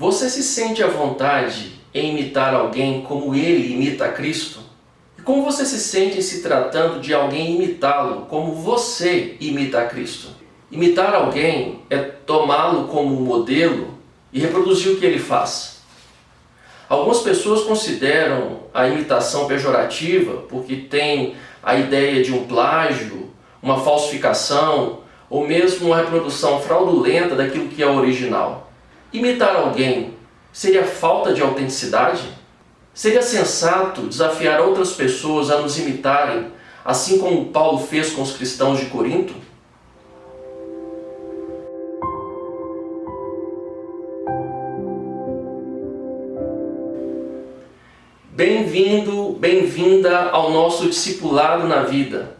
Você se sente à vontade em imitar alguém como ele imita a Cristo? E como você se sente em se tratando de alguém imitá-lo como você imita a Cristo? Imitar alguém é tomá-lo como modelo e reproduzir o que ele faz. Algumas pessoas consideram a imitação pejorativa porque tem a ideia de um plágio, uma falsificação ou mesmo uma reprodução fraudulenta daquilo que é original. Imitar alguém seria falta de autenticidade? Seria sensato desafiar outras pessoas a nos imitarem, assim como Paulo fez com os cristãos de Corinto? Bem-vindo, bem-vinda ao nosso Discipulado na Vida.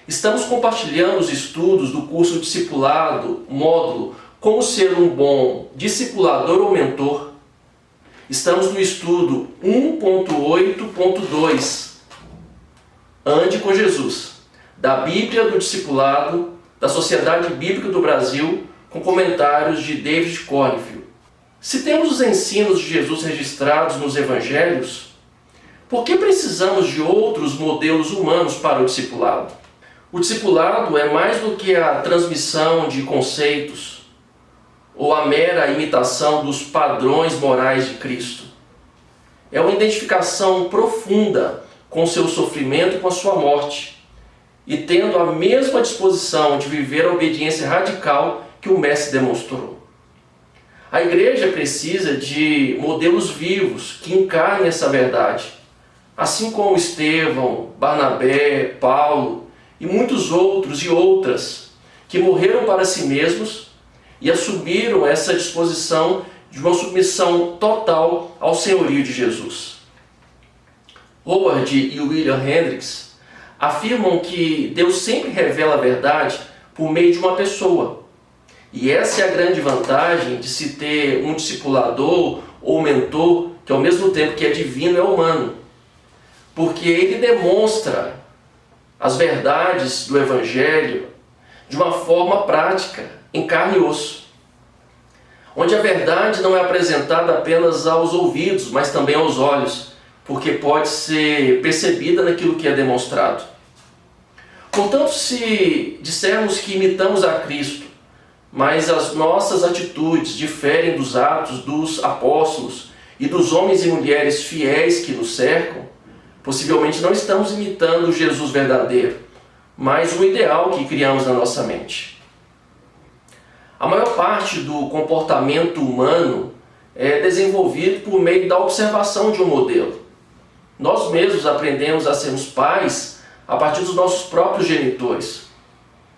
Estamos compartilhando os estudos do curso Discipulado, módulo Como Ser um Bom Discipulador ou Mentor. Estamos no estudo 1.8.2, Ande com Jesus, da Bíblia do Discipulado, da Sociedade Bíblica do Brasil, com comentários de David Cornfield. Se temos os ensinos de Jesus registrados nos Evangelhos, por que precisamos de outros modelos humanos para o discipulado? O discipulado é mais do que a transmissão de conceitos ou a mera imitação dos padrões morais de Cristo. É uma identificação profunda com seu sofrimento e com a sua morte, e tendo a mesma disposição de viver a obediência radical que o Mestre demonstrou. A igreja precisa de modelos vivos que encarnem essa verdade, assim como Estevão, Barnabé, Paulo e muitos outros e outras que morreram para si mesmos e assumiram essa disposição de uma submissão total ao senhorio de Jesus. Howard e William Hendricks afirmam que Deus sempre revela a verdade por meio de uma pessoa. E essa é a grande vantagem de se ter um discipulador ou mentor que ao mesmo tempo que é divino é humano. Porque ele demonstra as verdades do Evangelho de uma forma prática, em carne e osso, onde a verdade não é apresentada apenas aos ouvidos, mas também aos olhos, porque pode ser percebida naquilo que é demonstrado. Portanto, se dissermos que imitamos a Cristo, mas as nossas atitudes diferem dos atos dos apóstolos e dos homens e mulheres fiéis que nos cercam, possivelmente não estamos imitando Jesus verdadeiro, mas o ideal que criamos na nossa mente. A maior parte do comportamento humano é desenvolvido por meio da observação de um modelo. Nós mesmos aprendemos a sermos pais a partir dos nossos próprios genitores,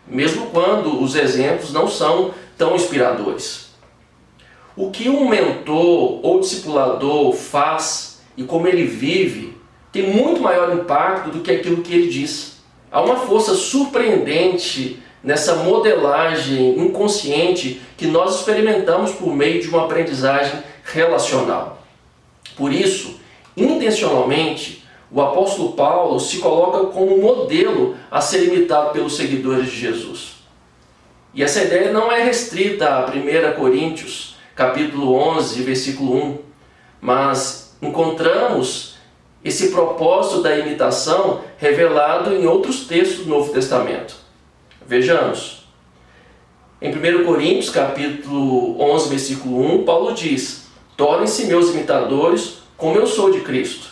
mesmo quando os exemplos não são tão inspiradores. O que um mentor ou discipulador faz e como ele vive tem muito maior impacto do que aquilo que ele diz. Há uma força surpreendente nessa modelagem inconsciente que nós experimentamos por meio de uma aprendizagem relacional. Por isso, intencionalmente, o apóstolo Paulo se coloca como modelo a ser imitado pelos seguidores de Jesus. E essa ideia não é restrita a 1 Coríntios, capítulo 11, versículo 1, mas encontramos esse propósito da imitação revelado em outros textos do Novo Testamento. Vejamos. Em 1 Coríntios, capítulo 11, versículo 1, Paulo diz: tornem-se meus imitadores como eu sou de Cristo.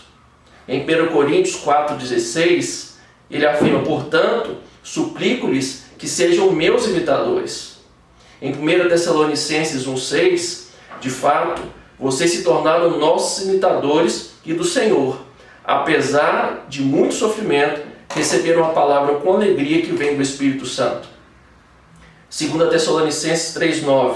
Em 1 Coríntios 4,16, ele afirma: portanto, suplico-lhes que sejam meus imitadores. Em 1 Tessalonicenses 1,6, de fato, vocês se tornaram nossos imitadores e do Senhor. Apesar de muito sofrimento, receberam a palavra com alegria que vem do Espírito Santo. 2 Tessalonicenses 3,9.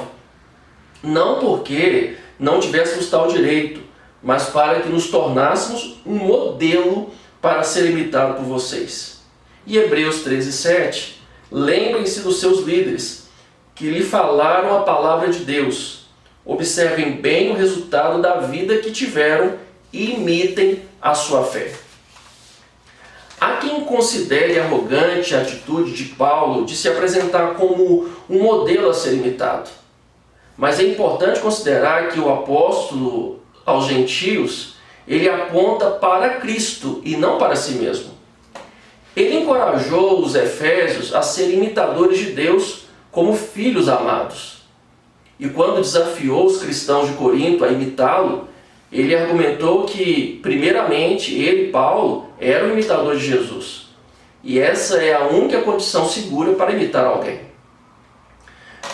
Não porque não tivéssemos tal direito, mas para que nos tornássemos um modelo para ser imitado por vocês. E Hebreus 13,7. Lembrem-se dos seus líderes, que lhe falaram a palavra de Deus. Observem bem o resultado da vida que tiveram e imitem a sua fé. Há quem considere arrogante a atitude de Paulo de se apresentar como um modelo a ser imitado. Mas é importante considerar que o apóstolo aos gentios, ele aponta para Cristo e não para si mesmo. Ele encorajou os efésios a serem imitadores de Deus como filhos amados. E quando desafiou os cristãos de Corinto a imitá-lo, ele argumentou que, primeiramente, ele, Paulo, era o imitador de Jesus. E essa é a única condição segura para imitar alguém.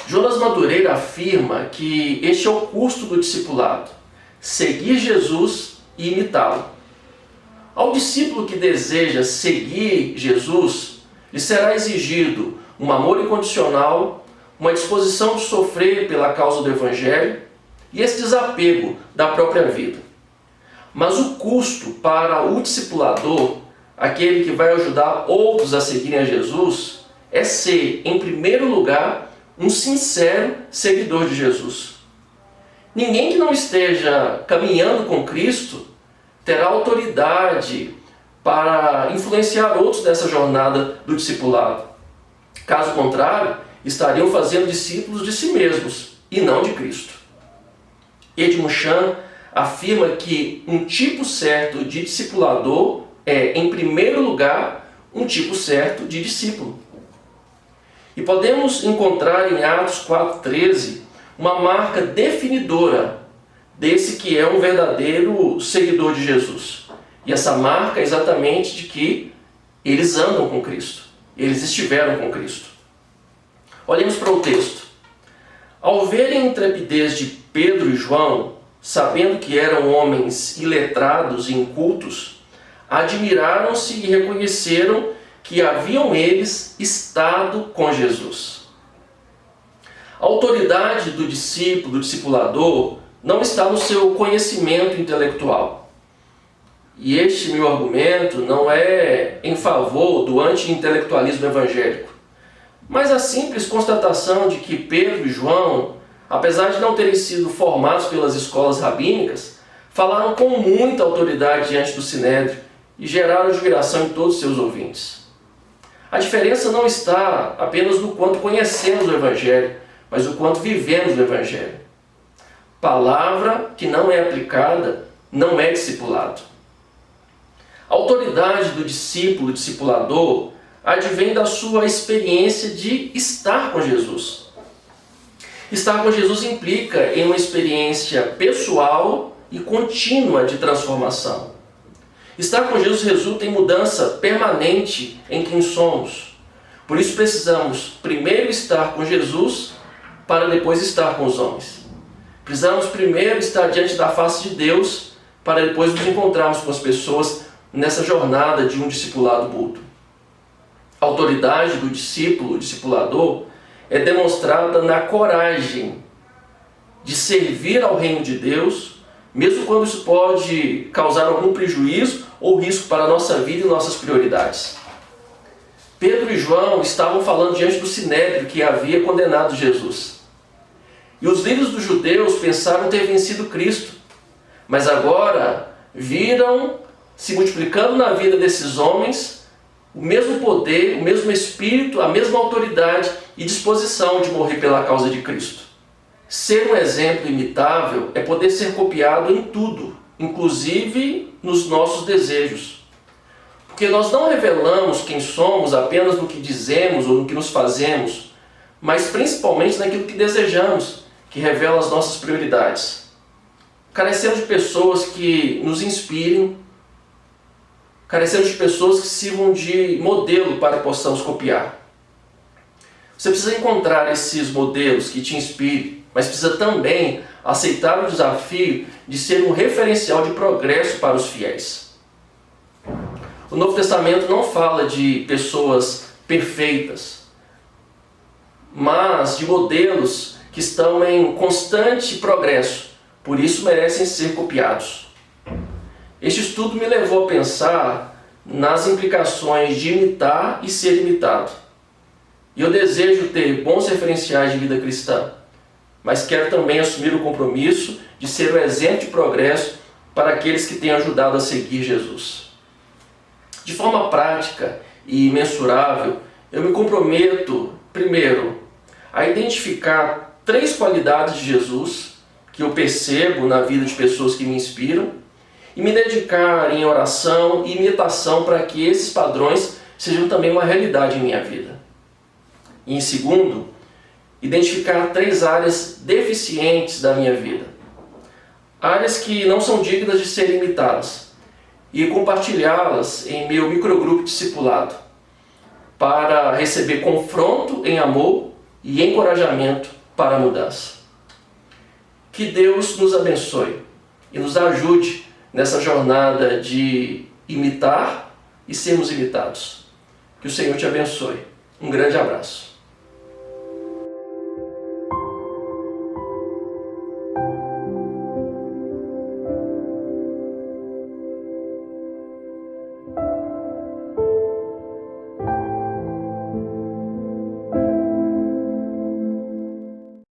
Jonas Madureira afirma que este é o custo do discipulado: seguir Jesus e imitá-lo. Ao discípulo que deseja seguir Jesus, lhe será exigido um amor incondicional, uma disposição de sofrer pela causa do Evangelho e esse desapego da própria vida. Mas o custo para o discipulador, aquele que vai ajudar outros a seguirem a Jesus, é ser, em primeiro lugar, um sincero seguidor de Jesus. Ninguém que não esteja caminhando com Cristo terá autoridade para influenciar outros nessa jornada do discipulado. Caso contrário, estariam fazendo discípulos de si mesmos e não de Cristo. Edmund Chan afirma que um tipo certo de discipulador é, em primeiro lugar, um tipo certo de discípulo. E podemos encontrar em Atos 4,13 uma marca definidora desse que é um verdadeiro seguidor de Jesus. E essa marca é exatamente de que eles andam com Cristo, eles estiveram com Cristo. Olhemos para o texto. Ao verem a intrepidez de Pedro e João, sabendo que eram homens iletrados e incultos, admiraram-se e reconheceram que haviam eles estado com Jesus. A autoridade do discípulo, do discipulador, não está no seu conhecimento intelectual. E este meu argumento não é em favor do anti-intelectualismo evangélico, mas a simples constatação de que Pedro e João, apesar de não terem sido formados pelas escolas rabínicas, falaram com muita autoridade diante do Sinédrio e geraram admiração em todos os seus ouvintes. A diferença não está apenas no quanto conhecemos o Evangelho, mas no quanto vivemos o Evangelho. Palavra que não é aplicada não é discipulado. A autoridade do discípulo, discipulador, advém da sua experiência de estar com Jesus. Estar com Jesus implica em uma experiência pessoal e contínua de transformação. Estar com Jesus resulta em mudança permanente em quem somos. Por isso precisamos primeiro estar com Jesus para depois estar com os homens. Precisamos primeiro estar diante da face de Deus para depois nos encontrarmos com as pessoas nessa jornada de um discipulado mútuo. A autoridade do discípulo, discipulador, é demonstrada na coragem de servir ao reino de Deus, mesmo quando isso pode causar algum prejuízo ou risco para a nossa vida e nossas prioridades. Pedro e João estavam falando diante do Sinédrio que havia condenado Jesus. E os líderes dos judeus pensaram ter vencido Cristo, mas agora viram se multiplicando na vida desses homens o mesmo poder, o mesmo espírito, a mesma autoridade e disposição de morrer pela causa de Cristo. Ser um exemplo imitável é poder ser copiado em tudo, inclusive nos nossos desejos. Porque nós não revelamos quem somos apenas no que dizemos ou no que nos fazemos, mas principalmente naquilo que desejamos, que revela as nossas prioridades. Carecemos de pessoas que nos inspirem, carecemos de pessoas que sirvam de modelo para que possamos copiar. Você precisa encontrar esses modelos que te inspirem, mas precisa também aceitar o desafio de ser um referencial de progresso para os fiéis. O Novo Testamento não fala de pessoas perfeitas, mas de modelos que estão em constante progresso, por isso merecem ser copiados. Este estudo me levou a pensar nas implicações de imitar e ser imitado. E eu desejo ter bons referenciais de vida cristã, mas quero também assumir o compromisso de ser o exemplo de progresso para aqueles que têm ajudado a seguir Jesus. De forma prática e mensurável, eu me comprometo, primeiro, a identificar 3 qualidades de Jesus que eu percebo na vida de pessoas que me inspiram e me dedicar em oração e imitação para que esses padrões sejam também uma realidade em minha vida. E em segundo, identificar 3 áreas deficientes da minha vida. Áreas que não são dignas de serem imitadas e compartilhá-las em meu microgrupo discipulado para receber confronto em amor e encorajamento para a mudança. Que Deus nos abençoe e nos ajude nessa jornada de imitar e sermos imitados. Que o Senhor te abençoe. Um grande abraço.